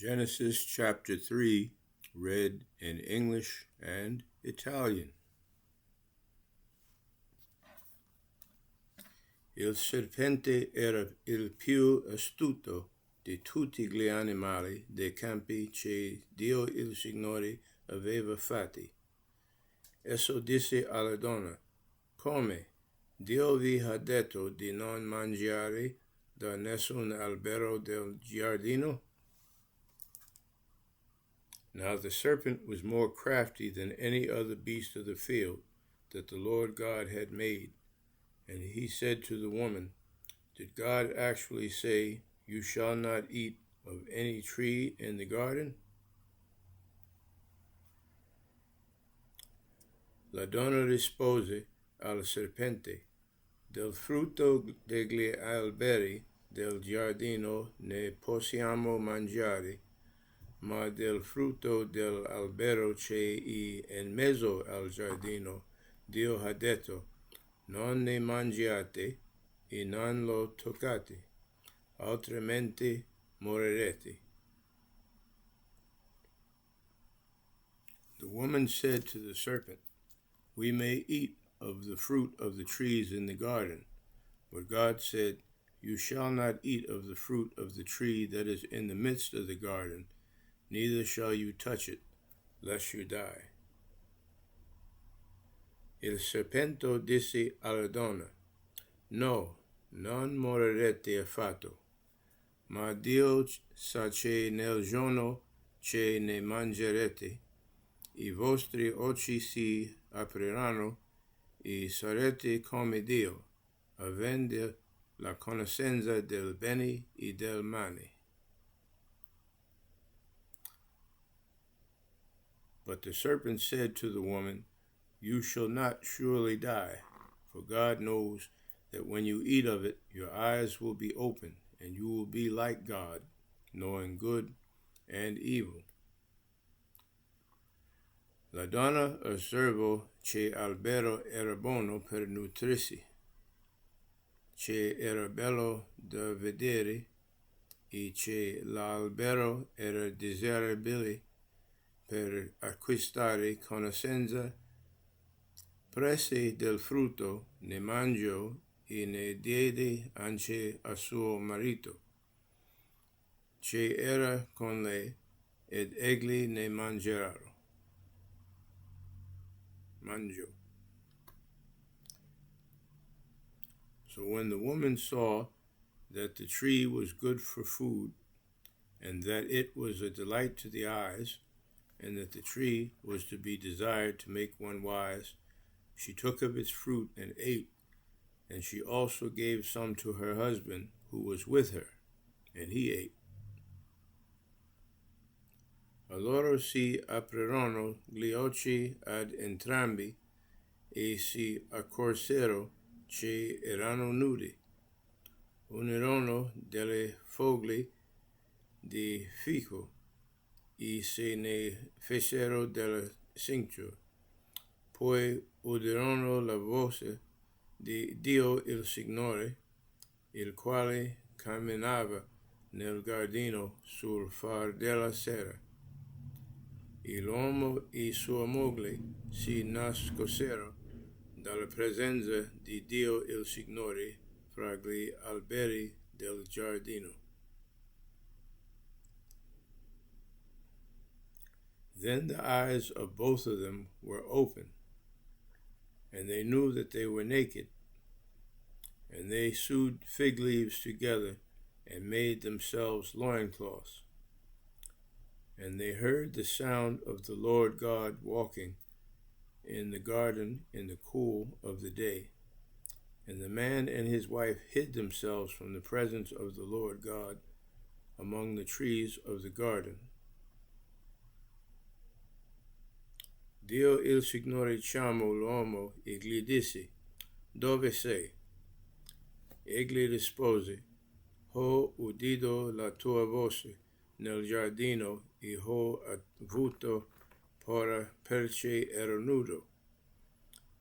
Genesis chapter 3, read in English and Italian. Il serpente era il più astuto di tutti gli animali dei campi che Dio il Signore aveva fatti. Esso disse alla donna: Come? Dio vi ha detto di non mangiare da nessun albero del giardino? Now the serpent was more crafty than any other beast of the field that the Lord God had made. And he said to the woman, Did God actually say, You shall not eat of any tree in the garden? La donna rispose al serpente, Del frutto degli alberi del giardino ne possiamo mangiare, ma del frutto dell'albero che è in mezzo al giardino, Dio ha detto, non ne mangiate e non lo toccate, altrimenti morirete. The woman said to the serpent, We may eat of the fruit of the trees in the garden, but God said, You shall not eat of the fruit of the tree that is in the midst of the garden, neither shall you touch it, lest you die. Il serpente disse alla donna, No, non morirete affatto, ma Dio sa che nel giorno che ne mangerete, i vostri occhi si apriranno e sarete come Dio, avendo la conoscenza del bene e del male. But the serpent said to the woman, You shall not surely die, for God knows that when you eat of it, your eyes will be opened, and you will be like God, knowing good and evil. La donna osservò che l'albero era buono per nutrirsi, che era bello da vedere, e che l'albero era desiderabile per acquistare conoscenza. Prese del frutto, ne mangiò e ne diede anche a suo marito, che era con lei, ed egli ne mangiò. So when the woman saw that the tree was good for food, and that it was a delight to the eyes, and that the tree was to be desired to make one wise, she took of its fruit and ate, and she also gave some to her husband who was with her, and he ate. Allora si aprirono gli occhi ad entrambi, e si accorsero che erano nudi. Unirono delle foglie di fico, e se ne fecero delle cinture. Poi udirono la voce di Dio il Signore, il quale camminava nel giardino sul far della sera. E l'uomo e sua moglie si nascosero dalla presenza di Dio il Signore fra gli alberi del giardino. Then the eyes of both of them were open, and they knew that they were naked, and they sewed fig leaves together and made themselves loincloths. And they heard the sound of the Lord God walking in the garden in the cool of the day. And the man and his wife hid themselves from the presence of the Lord God among the trees of the garden. Dio il Signore chiamò l'uomo e gli disse, Dove sei? Egli rispose, Ho udito la tua voce nel giardino e ho avuto paura perché ero nudo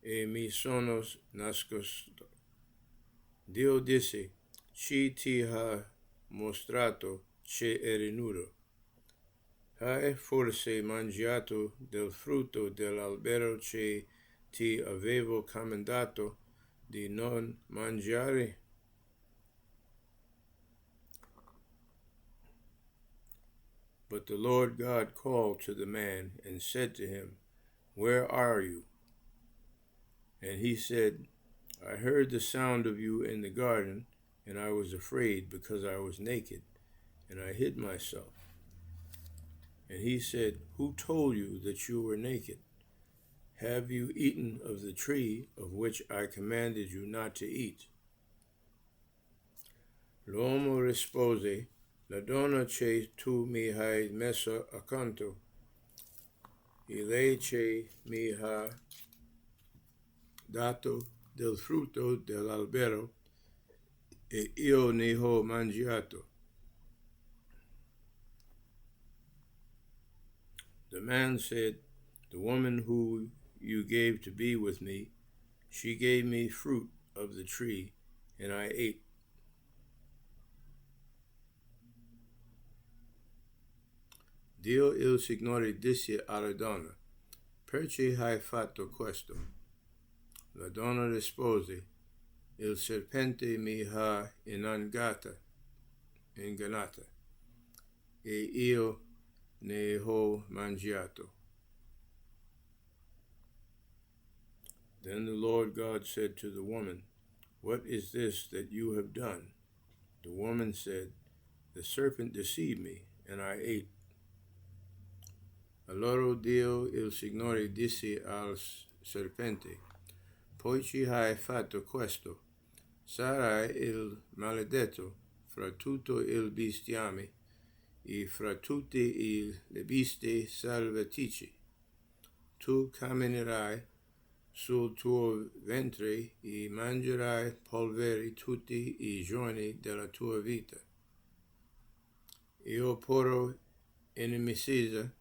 e mi sono nascosto. Dio disse, Chi ti ha mostrato che eri nudo? hai forse mangiato del frutto dell'albero che ti avevo comandato di non mangiare? But the Lord God called to the man and said to him, Where are you? And he said, I heard the sound of you in the garden, and I was afraid because I was naked, and I hid myself. And he said, Who told you that you were naked? Have you eaten of the tree of which I commanded you not to eat? L'uomo rispose, La donna che tu mi hai messo accanto, e lei che mi ha dato del frutto dell'albero, e io ne ho mangiato. The man said, The woman who you gave to be with me, she gave me fruit of the tree, and I ate. Dio il Signore disse alla donna, Perché hai fatto questo? La donna rispose, Il serpente mi ha ingannata, e io ne ho mangiato. Then the Lord God said to the woman, What is this that you have done? The woman said, The serpent deceived me, and I ate. Allora Dio il Signore disse al serpente, Poiché hai fatto questo, sarai il maledetto fra tutto il bestiame e fra tutte le bestie salvatici. Tu camminerai sul tuo ventre e mangerai polvere tutti i giorni della tua vita. Io porrò inimicizia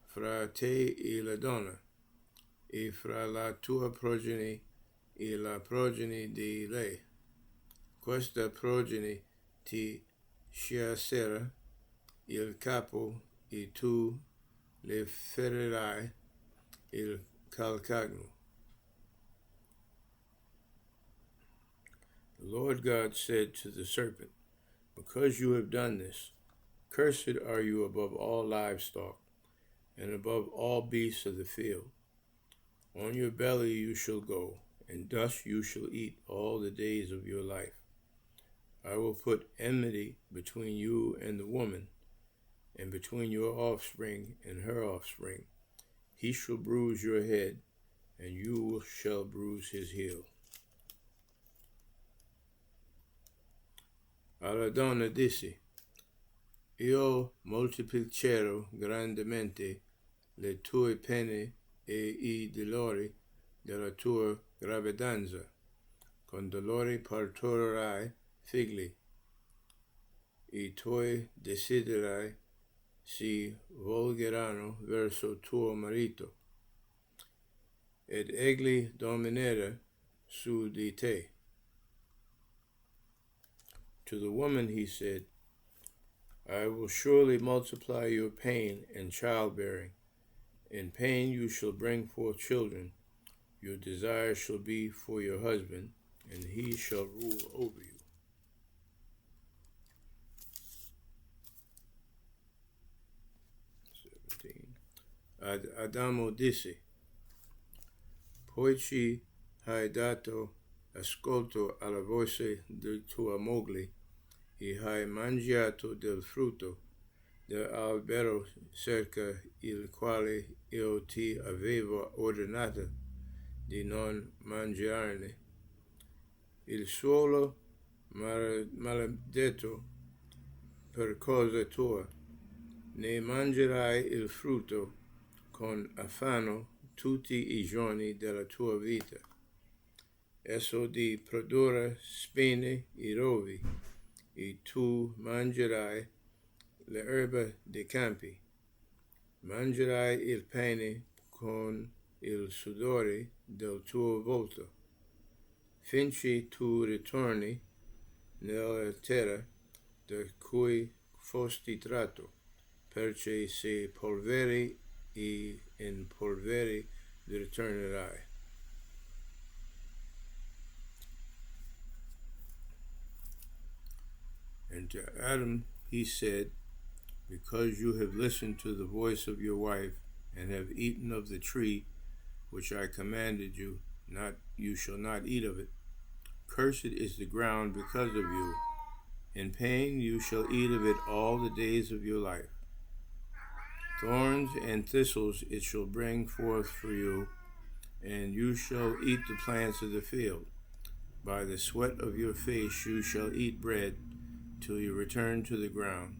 fra te e la donna, e fra la tua progenie e la progenie di lei. Questa progenie ti sciacerà il capo e tu le ferirai il calcagno. The Lord God said to the serpent, Because you have done this, cursed are you above all livestock, and above all beasts of the field. On your belly you shall go, and dust you shall eat all the days of your life. I will put enmity between you and the woman, and between your offspring and her offspring. He shall bruise your head, and you shall bruise his heel. Alla donna disse, Io moltiplicherò grandemente le tue pene e I dolori della tua gravidanza. Con dolori partorirai figli. I tuoi desideri si volgeranno verso tuo marito, ed egli dominerà su di te. To the woman he said, I will surely multiply your pain and childbearing. In pain you shall bring forth children. Your desire shall be for your husband, and he shall rule over you. Adamo disse, Poiché hai dato ascolto alla voce di tua moglie, e hai mangiato del frutto dell'albero cerca il quale io ti avevo ordinato di non mangiarne. Il suolo maledetto per causa tua, ne mangerai il frutto con affanno tutti I giorni della tua vita. Esso ti produrrà spine e rovi, e tu mangerai le erbe dei campi. Mangerai il pane con il sudore del tuo volto, finché tu ritorni nella terra da cui fosti tratto. perché se polvere e in polvere ritornerai. And to Adam he said, because you have listened to the voice of your wife, and have eaten of the tree which I commanded you, you shall not eat of it. Cursed is the ground because of you. In pain you shall eat of it all the days of your life. Thorns and thistles it shall bring forth for you, and you shall eat the plants of the field. By the sweat of your face you shall eat bread, till you return to the ground.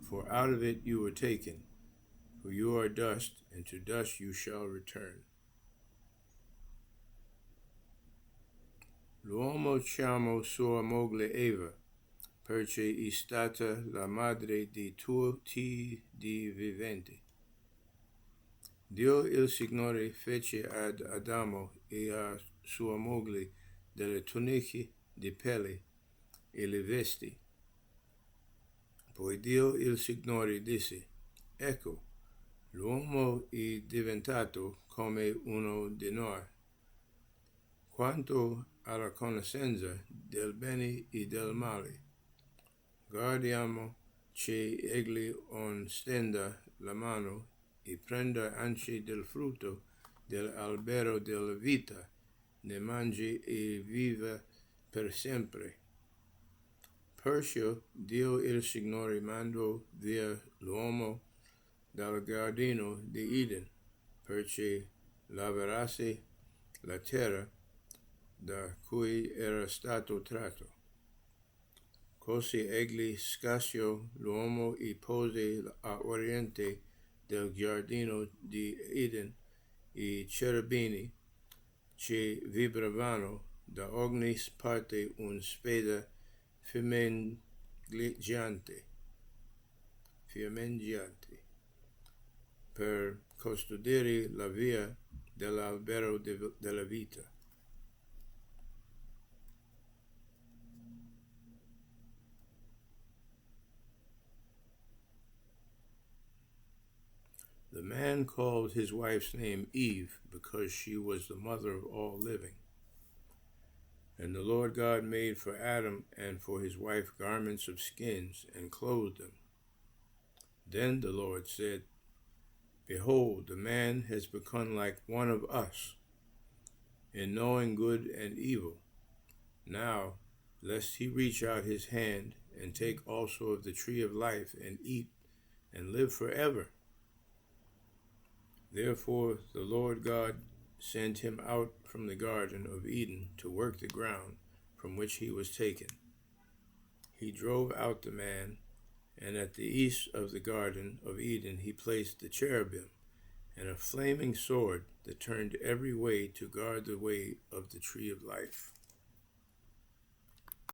For out of it you were taken, for you are dust, and to dust you shall return. L'uomo chiamò sua moglie Eva, perché è stata la madre di tutti i viventi. Dio il Signore fece ad Adamo e a sua moglie delle tuniche di pelle e le vesti. Poi Dio il Signore disse, ecco, l'uomo è diventato come uno di noi. Quanto alla conoscenza del bene e del male, guardiamo che egli non stenda la mano e prenda anche del frutto dell'albero della vita, ne mangi e viva per sempre. Perciò Dio il Signore mandò via l'uomo dal giardino di Eden, perché lavorasse la terra da cui era stato tratto. Così egli scacciò l'uomo e pose a oriente del giardino di Eden i cherubini che vibravano da ogni parte una spada fiammeggiante per custodire la via dell'albero della vita. The man called his wife's name Eve, because she was the mother of all living. And the Lord God made for Adam and for his wife garments of skins, and clothed them. Then the Lord said, behold, the man has become like one of us, in knowing good and evil. Now, lest he reach out his hand, and take also of the tree of life, and eat, and live forever. Therefore the Lord God sent him out from the Garden of Eden to work the ground from which he was taken. He drove out the man, and at the east of the Garden of Eden he placed the cherubim, and a flaming sword that turned every way to guard the way of the tree of life.